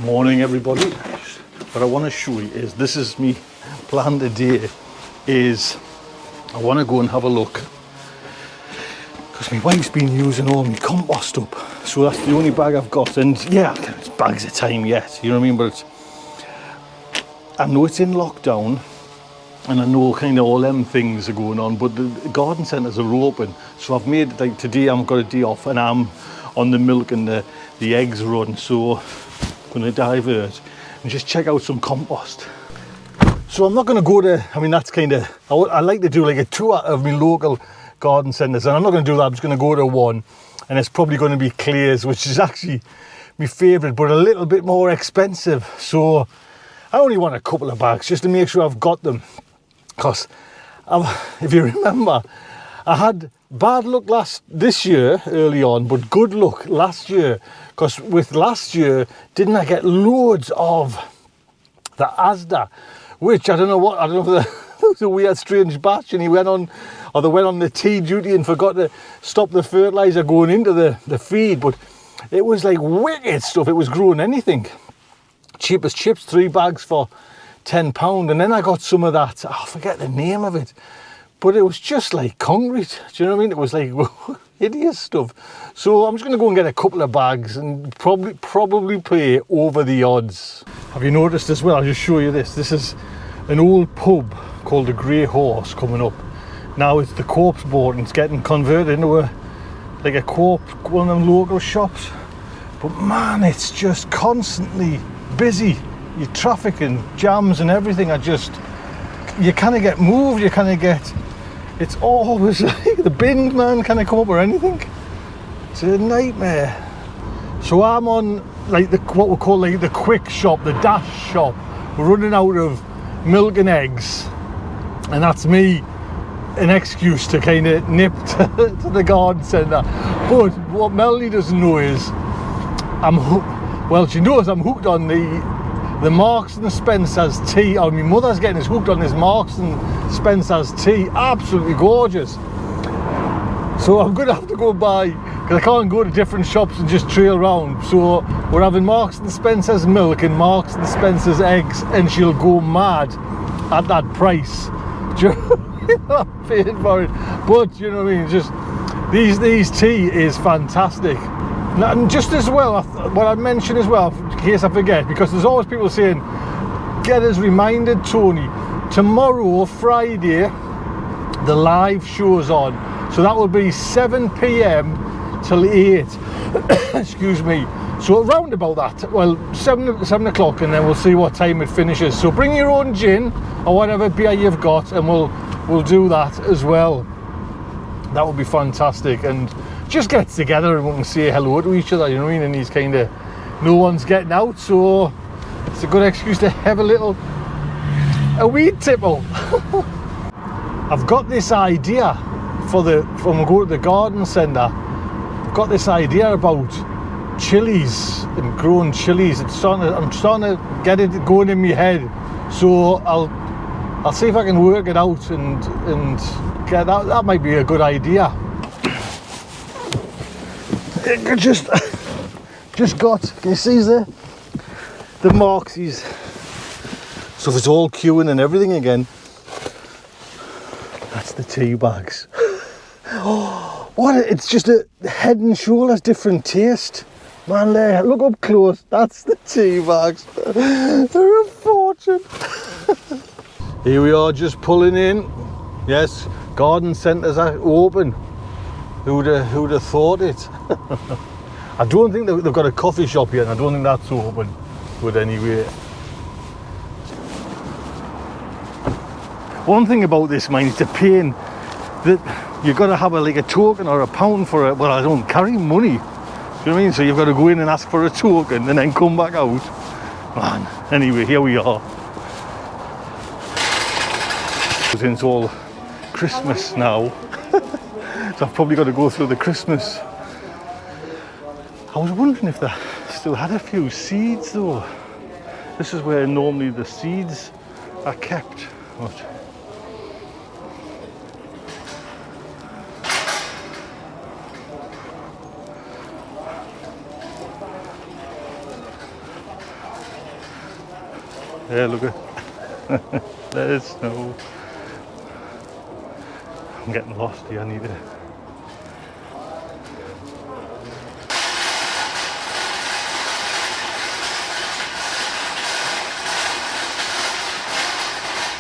Morning everybody. What I want to show you is, this is me plan today, is I want to go and have a look because my wife's been using all my compost up, so that's the only bag I've got. And yeah, it's bags of time yet, you know what I mean, but I know it's in lockdown and I know kind of all them things are going on, but the garden centres are open, so I've made, like today I've got a day off and I'm on the milk and the eggs run, so I'm going to divert and just check out some compost. So I'm not going to go to, I mean that's kind of, I like to do like a tour of my local garden centres, and I'm not going to do that. I'm just going to go to one, and it's probably going to be Claire's, which is actually my favourite but a little bit more expensive. So I only want a couple of bags just to make sure I've got them, because if you remember, I had bad luck this year early on, but good luck last year, because with last year, didn't I get loads of the Asda, which I don't know if it was a weird strange batch, and they went on the tea duty and forgot to stop the fertiliser going into the feed, but it was like wicked stuff. It was growing anything. Cheap as chips, 3 bags for £10, and then I got some of that, I forget the name of it, but it was just like concrete, do you know what I mean? It was like hideous stuff. So I'm just going to go and get a couple of bags and probably pay over the odds. Have you noticed as well, I'll just show you this. This is an old pub called the Grey Horse coming up. Now it's the Corpse Board and it's getting converted into one of them local shops. But man, it's just constantly busy. Your traffic and jams and everything you kind of get moved, it's always like the bin man can't come up or anything. It's a nightmare. So I'm on like what we call like the quick shop, the dash shop. We're running out of milk and eggs, and that's me an excuse to kind of nip to the garden centre. But what Melanie doesn't know is she knows I'm hooked on the Marks and Spencer's tea. Oh, my mother's getting us hooked on this Marks and Spencer's tea. Absolutely gorgeous. So I'm going to have to go buy, because I can't go to different shops and just trail around. So we're having Marks and Spencer's milk and Marks and Spencer's eggs, and she'll go mad at that price. I'm paying for it. But you know what I mean, just these tea is fantastic. And just as well, what I'd mention as well, in case I forget, because there's always people saying, get us reminded, Tony, tomorrow, Friday, the live show's on. So that will be 7 p.m. till 8. Excuse me. So around about that, well, 7 o'clock, and then we'll see what time it finishes. So bring your own gin or whatever beer you've got, and we'll do that as well. That would be fantastic. And just get together and we can say hello to each other, you know what I mean? And he's kind of, no one's getting out, so it's a good excuse to have a weed tipple. I've got this idea when we go to the garden centre. I've got this idea about chilies and growing chilies. I'm starting to get it going in my head, so I'll see if I can work it out and get that. That might be a good idea. I just got, can you see there? The Marksies. So if it's all queuing and everything again, that's the tea bags. Oh, what? It's just a head and shoulders different taste. Man, there, look up close. That's the tea bags. They're a fortune. Here we are, just pulling in. Yes, garden centres are open. Who'd have thought it? I don't think they've got a coffee shop yet, and I don't think that's open. But anyway, one thing about this, mind, it's a pain that you've got to have a token or £1 for it. Well, I don't carry money. Do you know what I mean? So you've got to go in and ask for a token and then come back out. Man, anyway, here we are. It's all Christmas now. So I've probably got to go through the Christmas. I was wondering if they still had a few seeds though. This is where normally the seeds are kept. But Yeah, look at let it snow. I'm getting lost here, I need to...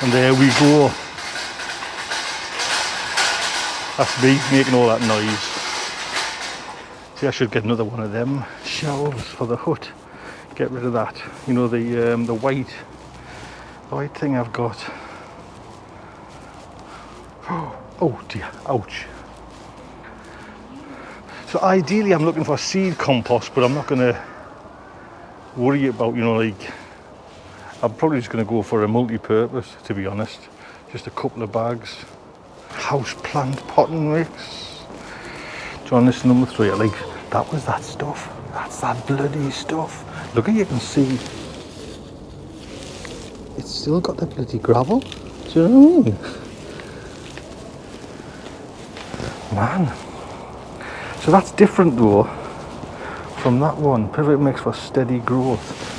And there we go. That's me making all that noise. See, I should get another one of them shelves for the hut. Get rid of that. You know, the white thing I've got. Oh dear, ouch. So ideally I'm looking for seed compost, but I'm not going to worry about, you know, like, I'm probably just going to go for a multi-purpose, to be honest. Just a couple of bags. House plant potting mix. Do you want this number 3? Like, that was that stuff. That's that bloody stuff. Look, you can see it's still got the bloody gravel. Do you know what I mean? Man. So that's different though from that one. Pivot mix for steady growth.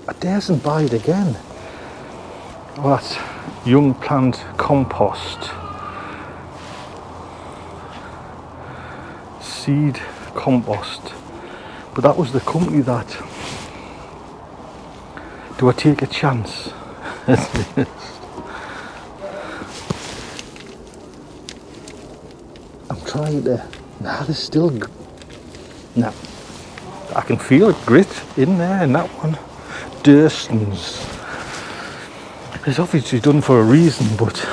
I daresn't buy it again. Well, that's young plant compost. Seed compost. But that was the company that... Do I take a chance? I'm trying to... Nah, there's still... Nah. I can feel it, grit in there in that one. Durstons. It's obviously done for a reason, but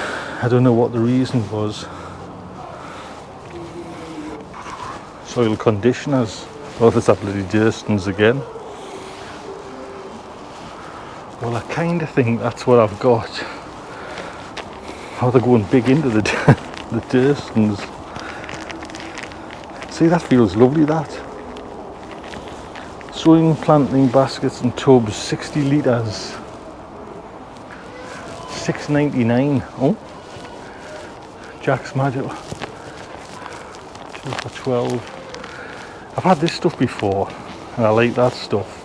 I don't know what the reason was. Soil conditioners. Oh, there's that bloody Durstons again. Well, I kind of think that's what I've got. Oh, they're going big into the the Durstons. See, that feels lovely, that. Sowing planting baskets and tubs, 60 litres. $6.99. Oh, Jack's Magic. 2 for 12. I've had this stuff before, and I like that stuff.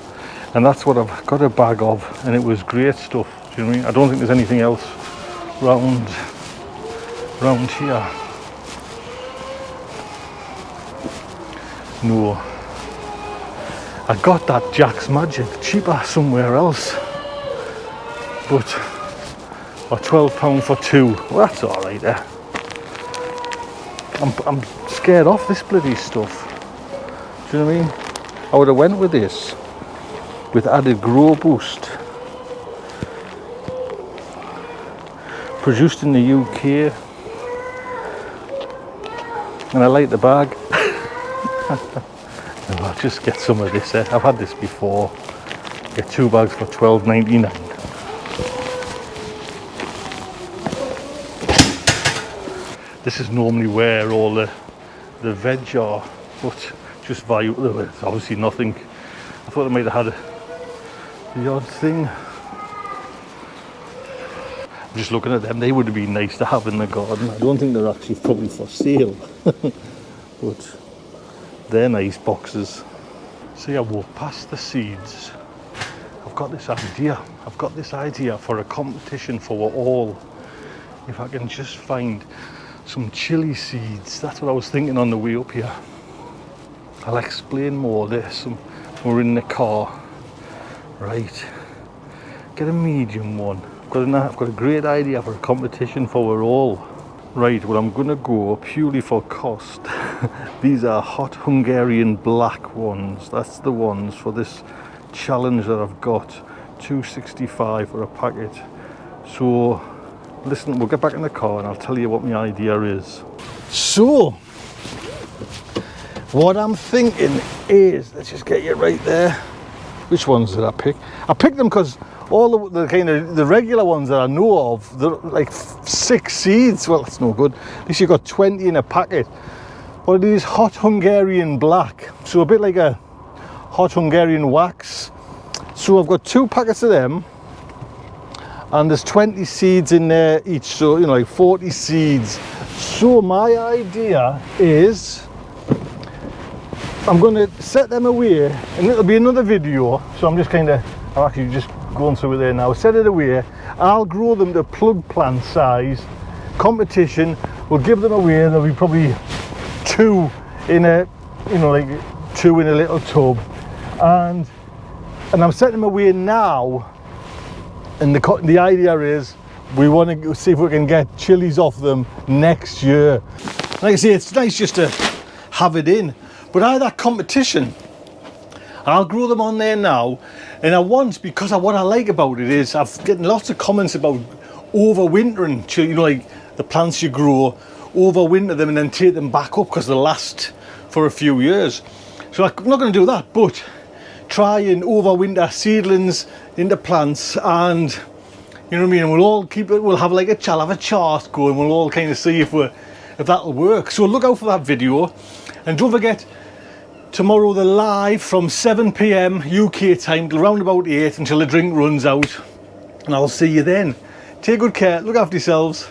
And that's what I've got a bag of, and it was great stuff. Do you know what I mean? I don't think there's anything else round here. No. I got that Jack's Magic cheaper somewhere else. But, or £12 for 2. Well, that's alright there. I'm scared off this bloody stuff. Do you know what I mean? I would have went with this. With added grow boost. Produced in the UK. And I like the bag. I'll just get some of this. I've had this before. Get 2 bags for £12.99. This is normally where all the veg are, but just value. It's obviously nothing. I thought I might have had the odd thing. I'm just looking at them. They would have been nice to have in the garden. I don't think they're actually probably for sale, but they're nice boxes. See, I walk past the seeds. I've got this idea. I've got this idea for a competition for all. If I can just find some chili seeds. That's what I was thinking on the way up here. I'll explain more of this when we're in the car. Right. Get a medium one. I've got a great idea for a competition for all. Right, well, I'm going to go purely for cost. These are hot Hungarian black ones. That's the ones for this challenge that I've got. $2.65 for a packet. So, listen, we'll get back in the car and I'll tell you what my idea is. So, what I'm thinking is, let's just get you right there. Which ones did I pick? I picked them because all the kind of the regular ones that I know of, they're like 6 seeds. Well, that's no good. At least you got 20 in a packet. But it is hot Hungarian black, so a bit like a hot Hungarian wax. So I've got 2 packets of them, and there's 20 seeds in there each. So, you know, like 40 seeds. So my idea is, I'm going to set them away, and it'll be another video. So I'm just kind of I'm actually just going through it there now. Set it away. I'll grow them to plug plant size. Competition, we'll give them away. There'll be probably 2 in a, you know, like 2 in a little tub, and I'm setting them away now. And the idea is we want to see if we can get chilies off them next year. Like I say, it's nice just to have it in, but out of that competition, I'll grow them on there now. And I want, because what I like about it is I've getting lots of comments about overwintering, you know, like the plants you grow, overwinter them and then take them back up because they last for a few years. So I'm not going to do that, but try and overwinter seedlings into plants, and you know what I mean, and we'll all keep it, we'll have like I'll have a chart going, we'll all kind of see if that'll work. So look out for that video, and don't forget, tomorrow they're live from 7 p.m. UK time till around about 8 until the drink runs out, and I'll see you then. Take good care, look after yourselves.